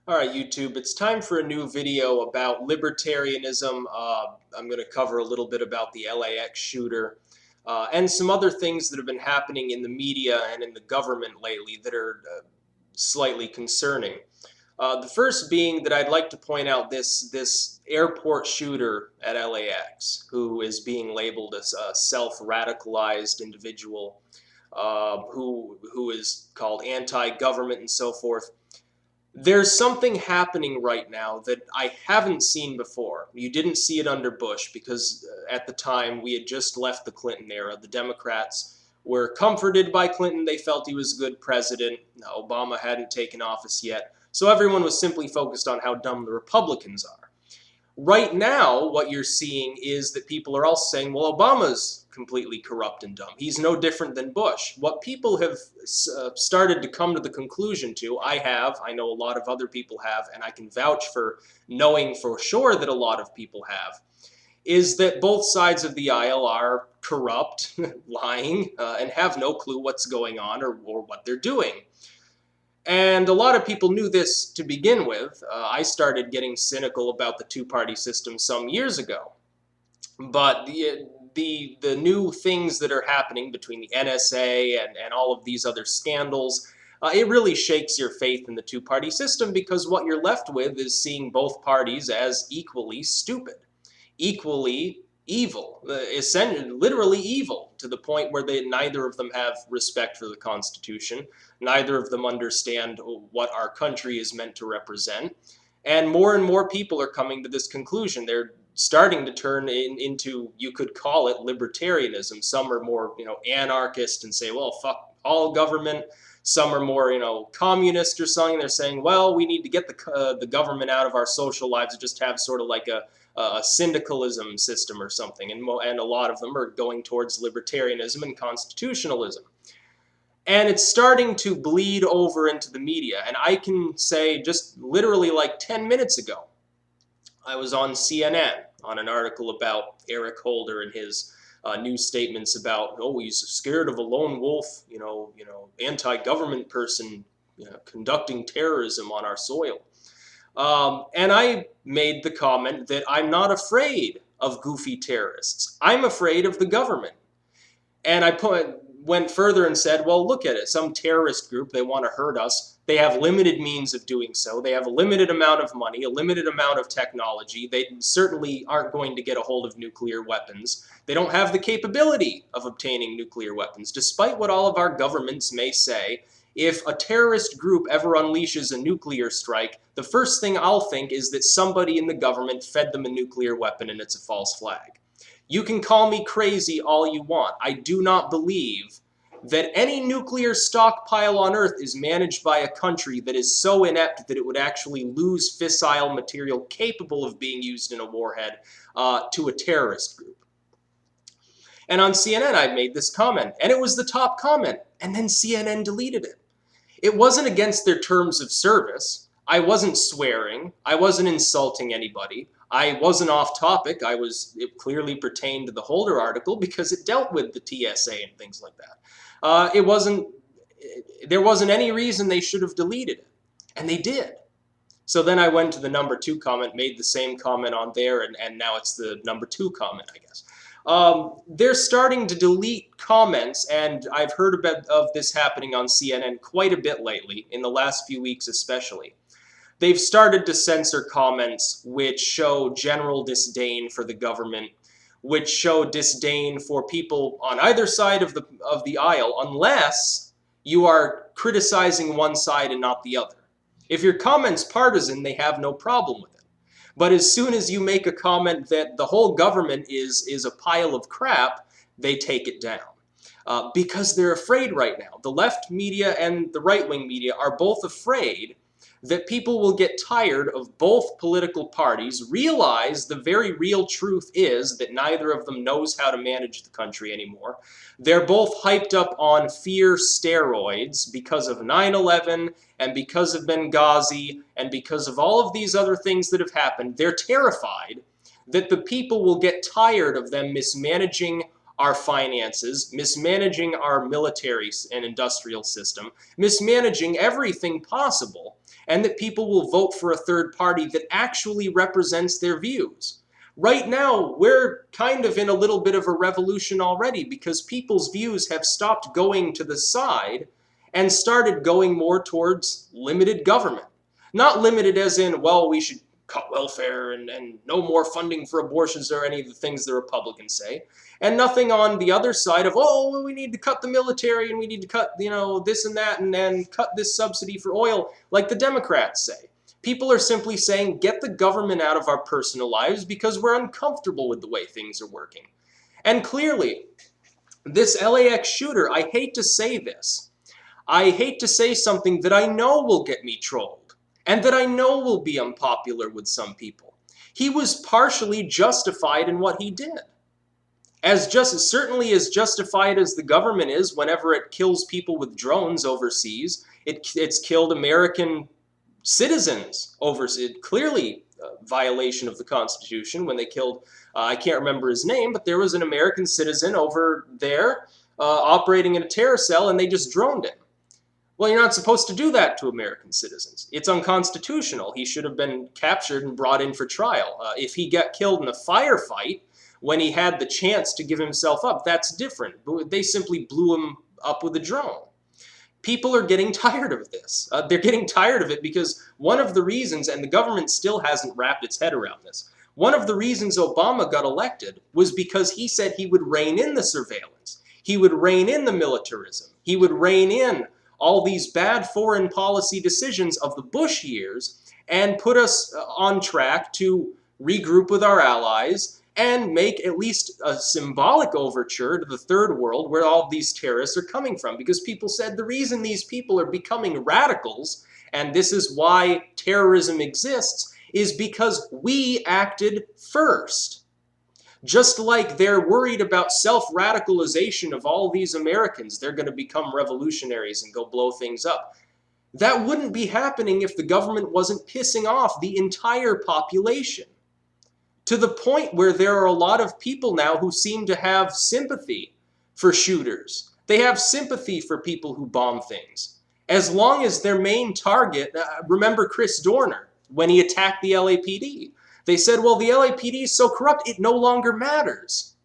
Alright, YouTube, it's time for a new video about libertarianism. I'm going to cover a little bit about the LAX shooter and some other things that have been happening in the media and in the government lately that are slightly concerning. The first being that I'd like to point out this airport shooter at LAX who is being labeled as a self-radicalized individual who is called anti-government and so forth. There's something happening right now that I haven't seen before. You didn't see it under Bush because at the time we had just left the Clinton era. The Democrats were comforted by Clinton. They felt he was a good president. Obama hadn't taken office yet. So everyone was simply focused on how dumb the Republicans are. Right now, what you're seeing is that people are also saying, well, Obama's completely corrupt and dumb. He's no different than Bush. What people have started to come to the conclusion to, I know a lot of other people have, and I can vouch for knowing for sure that a lot of people have, is that both sides of the aisle are corrupt, lying, and have no clue what's going on or what they're doing. And a lot of people knew this to begin with. I started getting cynical about the two-party system some years ago. But the new things that are happening between the NSA and all of these other scandals, it really shakes your faith in the two-party system because what you're left with is seeing both parties as equally stupid, equally evil, essentially, literally evil, to the point where neither of them have respect for the Constitution, neither of them understand what our country is meant to represent, and more people are coming to this conclusion. They're starting to turn into, you could call it libertarianism. Some are more, anarchist and say, well, fuck all government. Some are more, communist or something. They're saying, well, we need to get the government out of our social lives and just have sort of like a syndicalism system or something, and a lot of them are going towards libertarianism and constitutionalism. And it's starting to bleed over into the media, and I can say just literally like 10 minutes ago, I was on CNN on an article about Eric Holder and his new statements about, oh, he's scared of a lone wolf, anti-government person conducting terrorism on our soil. And I made the comment that I'm not afraid of goofy terrorists. I'm afraid of the government. And I went further and said, well, look at it. Some terrorist group, they want to hurt us. They have limited means of doing so. They have a limited amount of money, a limited amount of technology. They certainly aren't going to get a hold of nuclear weapons. They don't have the capability of obtaining nuclear weapons, despite what all of our governments may say. If a terrorist group ever unleashes a nuclear strike, the first thing I'll think is that somebody in the government fed them a nuclear weapon and it's a false flag. You can call me crazy all you want. I do not believe that any nuclear stockpile on Earth is managed by a country that is so inept that it would actually lose fissile material capable of being used in a warhead to a terrorist group. And on CNN, I made this comment, and it was the top comment, and then CNN deleted it. It wasn't against their terms of service. I wasn't swearing. I wasn't insulting anybody. I wasn't off topic. It clearly pertained to the Holder article because it dealt with the TSA and things like that. There wasn't any reason they should have deleted it, and they did. So then I went to the number 2 comment, made the same comment on there, and now it's the number 2 comment, I guess. They're starting to delete comments, and I've heard of this happening on CNN quite a bit lately, in the last few weeks especially. They've started to censor comments which show general disdain for the government, which show disdain for people on either side of the aisle, unless you are criticizing one side and not the other. If your comment's partisan, they have no problem with it. But as soon as you make a comment that the whole government is a pile of crap, they take it down. Because they're afraid right now. The left media and the right-wing media are both afraid that people will get tired of both political parties, realize the very real truth is that neither of them knows how to manage the country anymore. They're both hyped up on fear steroids because of 9/11 and because of Benghazi and because of all of these other things that have happened. They're terrified that the people will get tired of them mismanaging our finances, mismanaging our military and industrial system, mismanaging everything possible, and that people will vote for a third party that actually represents their views. Right now, we're kind of in a little bit of a revolution already because people's views have stopped going to the side and started going more towards limited government. Not limited as in, well, we should cut welfare and no more funding for abortions or any of the things the Republicans say. And nothing on the other side of, oh, well, we need to cut the military and we need to cut, this and that and cut this subsidy for oil, like the Democrats say. People are simply saying, get the government out of our personal lives because we're uncomfortable with the way things are working. And clearly, this LAX shooter, I hate to say this. I hate to say something that I know will get me trolled and that I know will be unpopular with some people. He was partially justified in what he did. Certainly as justified as the government is whenever it kills people with drones overseas. It's killed American citizens overseas, clearly a violation of the Constitution when they killed, I can't remember his name, but there was an American citizen over there operating in a terror cell and they just droned him. Well, you're not supposed to do that to American citizens. It's unconstitutional. He should have been captured and brought in for trial. If he got killed in a firefight when he had the chance to give himself up, that's different. But they simply blew him up with a drone. People are getting tired of this. They're getting tired of it because one of the reasons, and the government still hasn't wrapped its head around this, one of the reasons Obama got elected was because he said he would rein in the surveillance. He would rein in the militarism. He would rein in all these bad foreign policy decisions of the Bush years and put us on track to regroup with our allies and make at least a symbolic overture to the third world where all these terrorists are coming from. Because people said the reason these people are becoming radicals, and this is why terrorism exists, is because we acted first. Just like they're worried about self-radicalization of all these Americans, they're going to become revolutionaries and go blow things up. That wouldn't be happening if the government wasn't pissing off the entire population. To the point where there are a lot of people now who seem to have sympathy for shooters. They have sympathy for people who bomb things. As long as their main target, remember Chris Dorner, when he attacked the LAPD. They said, well, the LAPD is so corrupt, it no longer matters.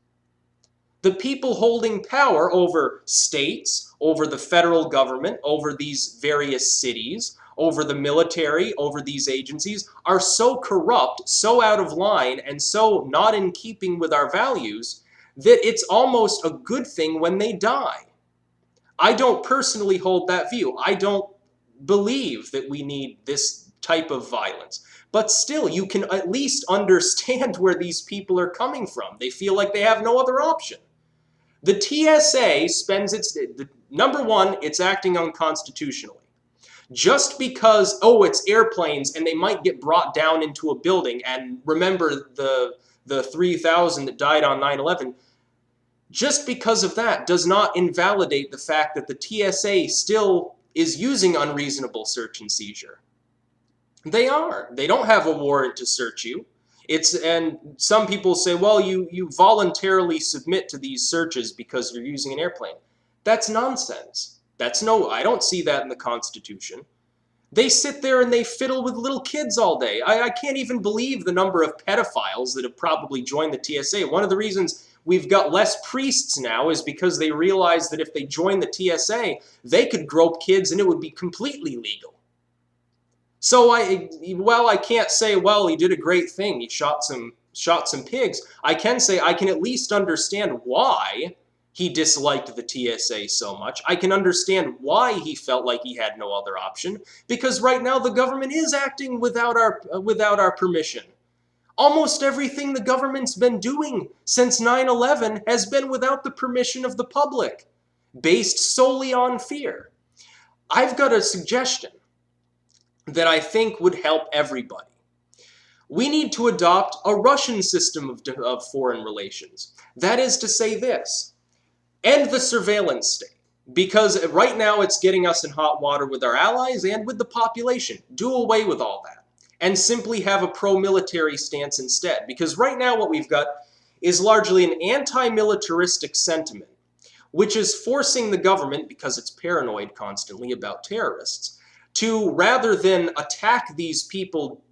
The people holding power over states, over the federal government, over these various cities, over the military, over these agencies, are so corrupt, so out of line, and so not in keeping with our values, that it's almost a good thing when they die. I don't personally hold that view. I don't believe that we need this type of violence. But still, you can at least understand where these people are coming from. They feel like they have no other option. The TSA spends number one, it's acting unconstitutionally. Just because, oh, it's airplanes and they might get brought down into a building, and remember the 3,000 that died on 9/11, just because of that does not invalidate the fact that the TSA still is using unreasonable search and seizure. They are. They don't have a warrant to search you. And some people say, well, you voluntarily submit to these searches because you're using an airplane. That's nonsense. I don't see that in the Constitution. They sit there and they fiddle with little kids all day. I can't even believe the number of pedophiles that have probably joined the TSA. One of the reasons we've got less priests now is because they realize that if they join the TSA, they could grope kids and it would be completely legal. So I can't say, well, he did a great thing. He shot some pigs. I can say I can at least understand why he disliked the TSA so much. I can understand why he felt like he had no other option, because right now the government is acting without our permission. Almost everything the government's been doing since 9/11 has been without the permission of the public, based solely on fear. I've got a suggestion that I think would help everybody. We need to adopt a Russian system of foreign relations. That is to say this: end the surveillance state, because right now it's getting us in hot water with our allies and with the population. Do away with all that and simply have a pro-military stance instead. Because right now what we've got is largely an anti-militaristic sentiment, which is forcing the government, because it's paranoid constantly about terrorists, to, rather than attack these people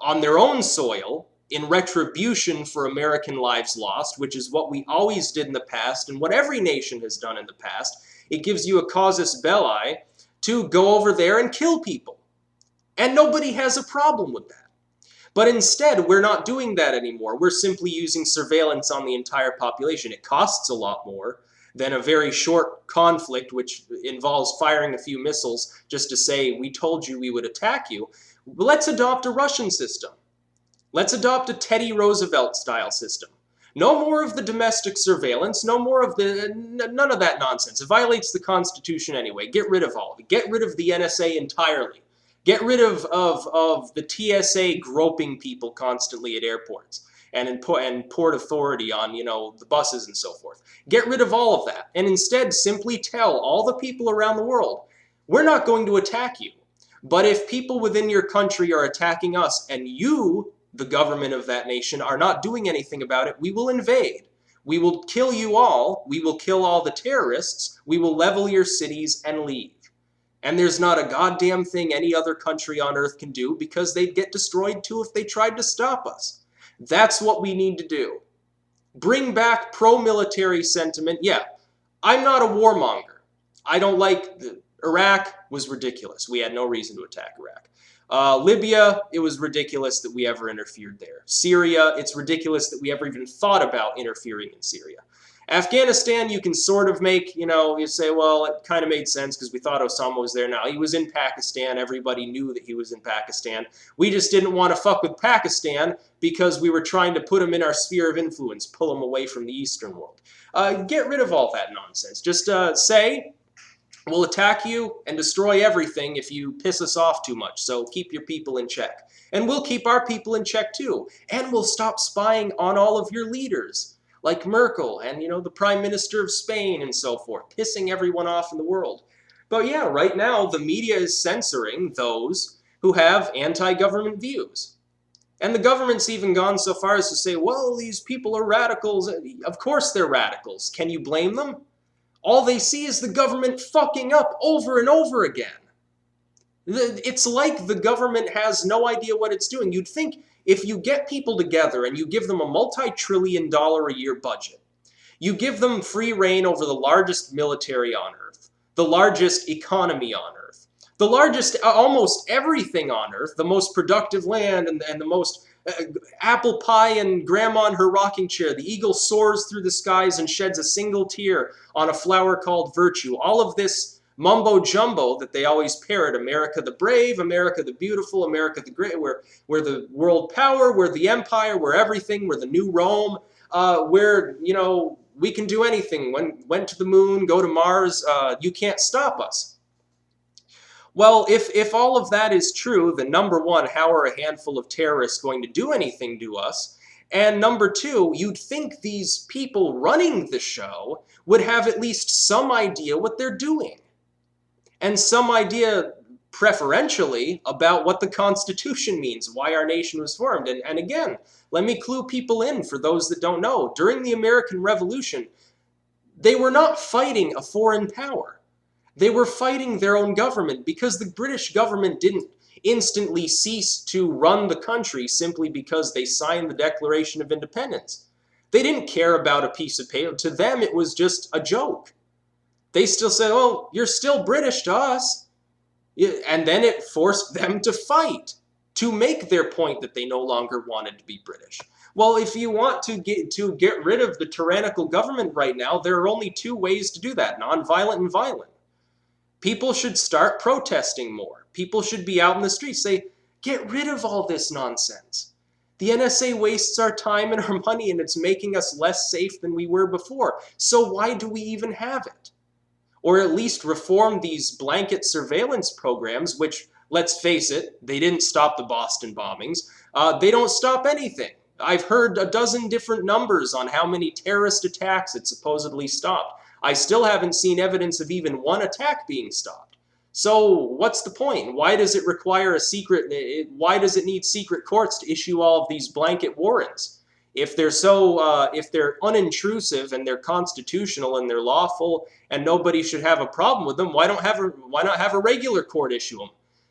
on their own soil in retribution for American lives lost, which is what we always did in the past and what every nation has done in the past, it gives you a casus belli to go over there and kill people. And nobody has a problem with that. But instead, we're not doing that anymore. We're simply using surveillance on the entire population. It costs a lot more than a very short conflict, which involves firing a few missiles just to say, we told you we would attack you. Let's adopt a Russian system. Let's adopt a Teddy Roosevelt-style system. No more of the domestic surveillance, no more of none of that nonsense. It violates the Constitution anyway. Get rid of all of it. Get rid of the NSA entirely. Get rid of the TSA groping people constantly at airports and Port Authority on, the buses and so forth. Get rid of all of that and instead simply tell all the people around the world, we're not going to attack you. But if people within your country are attacking us and you, the government of that nation, are not doing anything about it, we will invade. We will kill you all. We will kill all the terrorists. We will level your cities and leave. And there's not a goddamn thing any other country on earth can do because they'd get destroyed too if they tried to stop us. That's what we need to do. Bring back pro-military sentiment. Yeah, I'm not a warmonger. I don't like... Iraq was ridiculous. We had no reason to attack Iraq. Libya, it was ridiculous that we ever interfered there. Syria, it's ridiculous that we ever even thought about interfering in Syria. Afghanistan, you can sort of make, you say, well, it kind of made sense because we thought Osama was there now. He was in Pakistan. Everybody knew that he was in Pakistan. We just didn't want to fuck with Pakistan because we were trying to put him in our sphere of influence, pull him away from the Eastern world. Get rid of all that nonsense. Just say, we'll attack you and destroy everything if you piss us off too much, so keep your people in check. And we'll keep our people in check too. And we'll stop spying on all of your leaders, like Merkel and, the Prime Minister of Spain and so forth, pissing everyone off in the world. But yeah, right now, the media is censoring those who have anti-government views. And the government's even gone so far as to say, well, these people are radicals. Of course they're radicals. Can you blame them? All they see is the government fucking up over and over again. It's like the government has no idea what it's doing. You'd think if you get people together and you give them a multi-trillion-dollar a year budget, you give them free reign over the largest military on earth, the largest economy on earth, the largest almost everything on earth, the most productive land and the most apple pie and grandma in her rocking chair. The eagle soars through the skies and sheds a single tear on a flower called virtue. All of this mumbo jumbo that they always parrot, America the brave, America the beautiful, America the great, we're the world power, we're the empire, we're everything, we're the new Rome, we're, we can do anything, went to the moon, go to Mars, you can't stop us. Well, if all of that is true, then number one, how are a handful of terrorists going to do anything to us? And number two, you'd think these people running the show would have at least some idea what they're doing. And some idea, preferentially, about what the Constitution means, why our nation was formed. And again, let me clue people in for those that don't know. During the American Revolution, they were not fighting a foreign power. They were fighting their own government because the British government didn't instantly cease to run the country simply because they signed the Declaration of Independence. They didn't care about a piece of paper. To them, it was just a joke. They still said, oh, you're still British to us. And then it forced them to fight to make their point that they no longer wanted to be British. Well, if you want to get rid of the tyrannical government right now, there are only two ways to do that, nonviolent and violent. People should start protesting more. People should be out in the streets, say, get rid of all this nonsense. The NSA wastes our time and our money, and it's making us less safe than we were before. So why do we even have it? Or at least reform these blanket surveillance programs, which, let's face it, they didn't stop the Boston bombings. They don't stop anything. I've heard a dozen different numbers on how many terrorist attacks it supposedly stopped. I still haven't seen evidence of even one attack being stopped. So what's the point? Why does it require why does it need secret courts to issue all of these blanket warrants? If they're if they're unintrusive and they're constitutional and they're lawful and nobody should have a problem with them, why not have a regular court issue them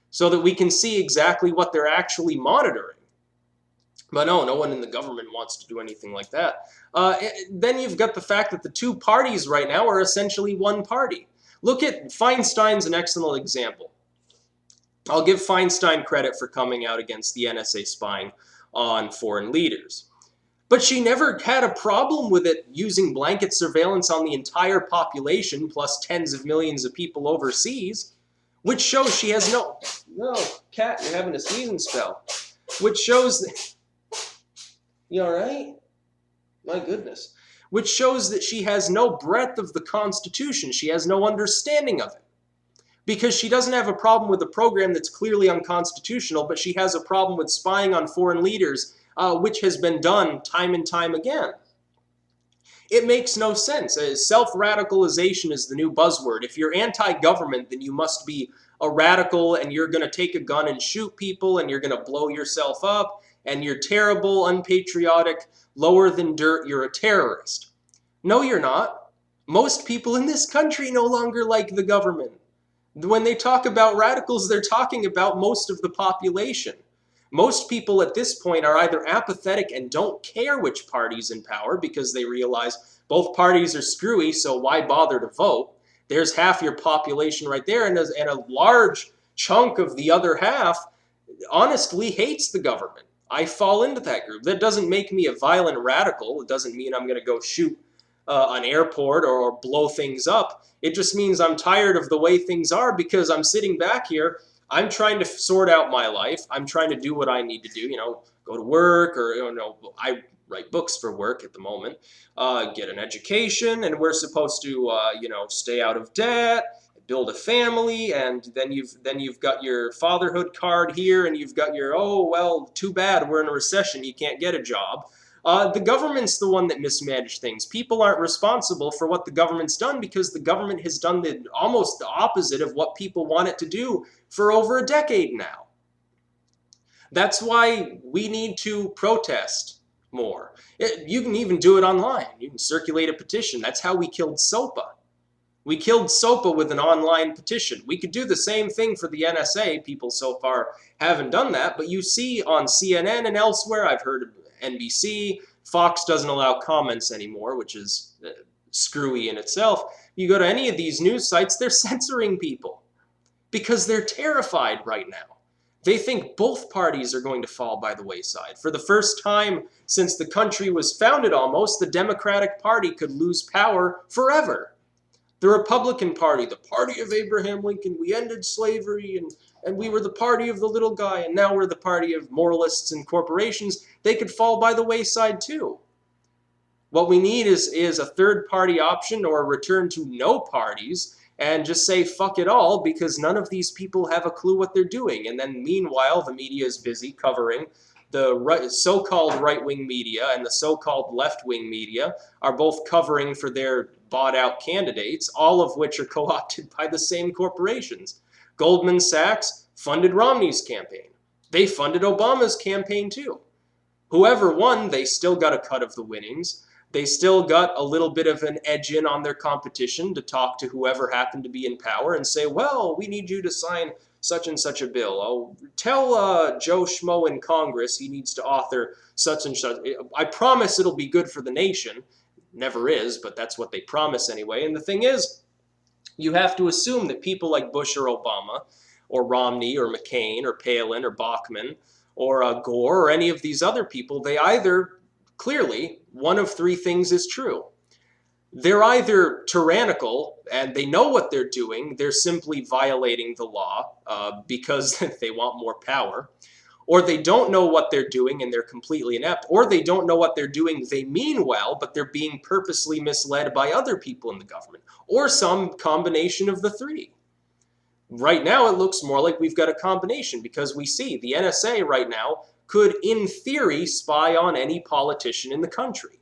so that we can see exactly what they're actually monitoring? But no one in the government wants to do anything like that. Then you've got the fact that the two parties right now are essentially one party. Look at Feinstein's an excellent example. I'll give Feinstein credit for coming out against the NSA spying on foreign leaders. But she never had a problem with it using blanket surveillance on the entire population plus tens of millions of people overseas, which shows she has no, Cat, you're having a sneezing spell, which shows that, you all right? My goodness. Which shows that she has no breadth of the Constitution. She has no understanding of it. Because she doesn't have a problem with a program that's clearly unconstitutional, but she has a problem with spying on foreign leaders, which has been done time and time again. It makes no sense. Self-radicalization is the new buzzword. If you're anti-government, then you must be a radical and you're going to take a gun and shoot people and you're going to blow yourself up and you're terrible, unpatriotic, lower than dirt, you're a terrorist. No, you're not. Most people in this country no longer like the government. When they talk about radicals, they're talking about most of the population. Most people at this point are either apathetic and don't care which party's in power because they realize both parties are screwy, so why bother to vote? There's half your population right there, and a large chunk of the other half honestly hates the government. I fall into that group. That doesn't make me a violent radical. It doesn't mean I'm going to go shoot an airport or blow things up. It just means I'm tired of the way things are because I'm sitting back here. I'm trying to sort out my life. I'm trying to do what I need to do, go to work or, I write books for work at the moment, get an education, and we're supposed to, stay out of debt, build a family, and then you've got your fatherhood card here, and you've got your, oh, well, too bad, we're in a recession, you can't get a job. The government's the one that mismanaged things. People aren't responsible for what the government's done because the government has done almost the opposite of what people want it to do for over a decade now. That's why we need to protest more. You can even do it online. You can circulate a petition. That's how we killed SOPA. We killed SOPA with an online petition. We could do the same thing for the NSA. People so far haven't done that, but you see on CNN and elsewhere, I've heard of NBC, Fox doesn't allow comments anymore, which is screwy in itself. You go to any of these news sites, they're censoring people because they're terrified right now. They think both parties are going to fall by the wayside. For the first time since the country was founded almost, the Democratic Party could lose power forever. The Republican Party, the party of Abraham Lincoln, we ended slavery and we were the party of the little guy, and now we're the party of moralists and corporations. They could fall by the wayside too. What we need is a third party option or a return to no parties and just say fuck it all because none of these people have a clue what they're doing. And then meanwhile, the media is busy covering the so-called right-wing media and the so-called left-wing media are both covering for their bought-out candidates, all of which are co-opted by the same corporations. Goldman Sachs funded Romney's campaign. They funded Obama's campaign too. Whoever won, they still got a cut of the winnings. They still got a little bit of an edge in on their competition to talk to whoever happened to be in power and say, well, we need you to sign such and such a bill. Oh, tell Joe Schmo in Congress he needs to author such and such. I promise it'll be good for the nation. Never is, but that's what they promise anyway. And the thing is, you have to assume that people like Bush or Obama or Romney or McCain or Palin or Bachmann or Gore or any of these other people, they either, clearly, one of three things is true. They're either tyrannical and they know what they're doing, they're simply violating the law because they want more power, or they don't know what they're doing and they're completely inept, or they don't know what they're doing, they mean well, but they're being purposely misled by other people in the government, or some combination of the three. Right now, it looks more like we've got a combination because we see the NSA right now could, in theory, spy on any politician in the country.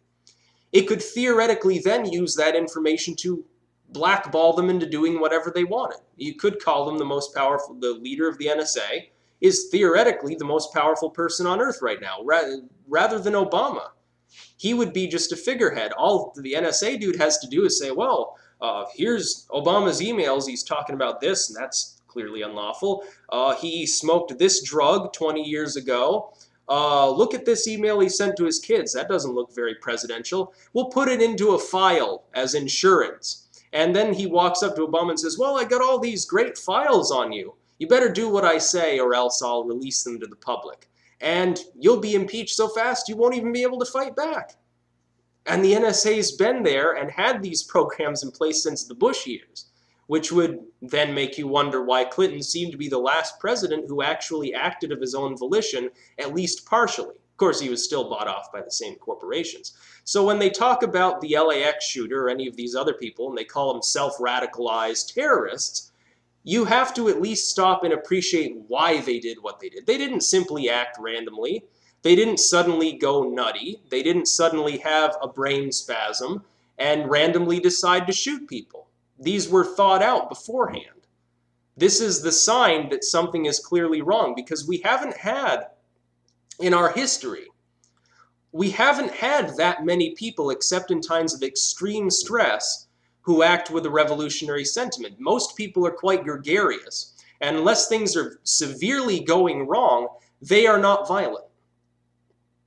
It could theoretically then use that information to blackball them into doing whatever they wanted. You could call them the most powerful, the leader of the NSA is theoretically the most powerful person on earth right now, rather than Obama. He would be just a figurehead. All the NSA dude has to do is say, well, here's Obama's emails. He's talking about this, and that's clearly unlawful. He smoked this drug 20 years ago. Look at this email he sent to his kids. That doesn't look very presidential. We'll put it into a file as insurance. And then he walks up to Obama and says, well, I got all these great files on you. You better do what I say or else I'll release them to the public. And you'll be impeached so fast you won't even be able to fight back. And the NSA's been there and had these programs in place since the Bush years, which would then make you wonder why Clinton seemed to be the last president who actually acted of his own volition, at least partially. Of course, he was still bought off by the same corporations. So when they talk about the LAX shooter or any of these other people, and they call them self-radicalized terrorists, you have to at least stop and appreciate why they did what they did. They didn't simply act randomly. They didn't suddenly go nutty. They didn't suddenly have a brain spasm and randomly decide to shoot people. These were thought out beforehand. This is the sign that something is clearly wrong, because we haven't had, in our history, we haven't had that many people, except in times of extreme stress, who act with a revolutionary sentiment. Most people are quite gregarious, and unless things are severely going wrong, they are not violent.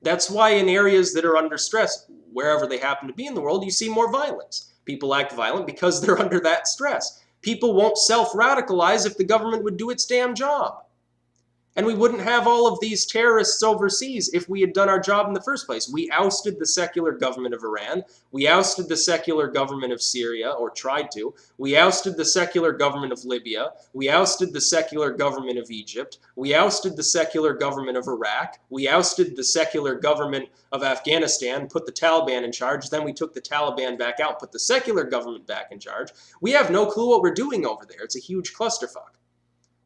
That's why in areas that are under stress, wherever they happen to be in the world, you see more violence. People act violent because they're under that stress. People won't self-radicalize if the government would do its damn job. And we wouldn't have all of these terrorists overseas if we had done our job in the first place. We ousted the secular government of Iran. We ousted the secular government of Syria, or tried to. We ousted the secular government of Libya. We ousted the secular government of Egypt. We ousted the secular government of Iraq. We ousted the secular government of Afghanistan, put the Taliban in charge. Then we took the Taliban back out, put the secular government back in charge. We have no clue what we're doing over there. It's a huge clusterfuck.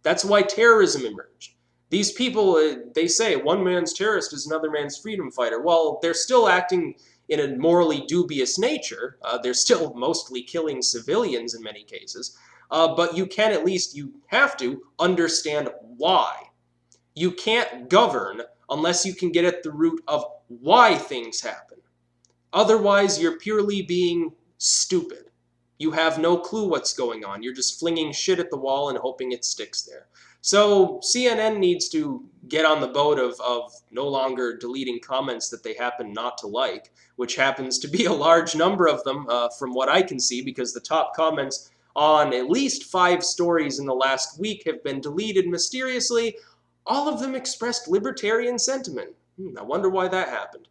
That's why terrorism emerged. These people, they say one man's terrorist is another man's freedom fighter. Well, they're still acting in a morally dubious nature. They're still mostly killing civilians in many cases. But you can at least, you have to understand why. You can't govern unless you can get at the root of why things happen. Otherwise, you're purely being stupid. You have no clue what's going on. You're just flinging shit at the wall and hoping it sticks there. So CNN needs to get on the boat of no longer deleting comments that they happen not to like, which happens to be a large number of them from what I can see, because the top comments on at least 5 stories in the last week have been deleted mysteriously. All of them expressed libertarian sentiment. I wonder why that happened.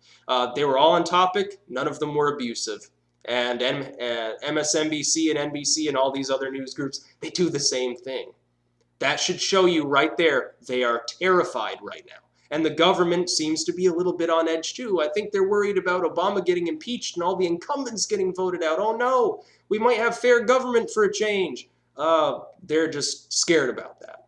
They were all on topic. None of them were abusive. And MSNBC and NBC and all these other news groups, they do the same thing. That should show you right there, they are terrified right now. And the government seems to be a little bit on edge too. I think they're worried about Obama getting impeached and all the incumbents getting voted out. Oh no, we might have fair government for a change. They're just scared about that.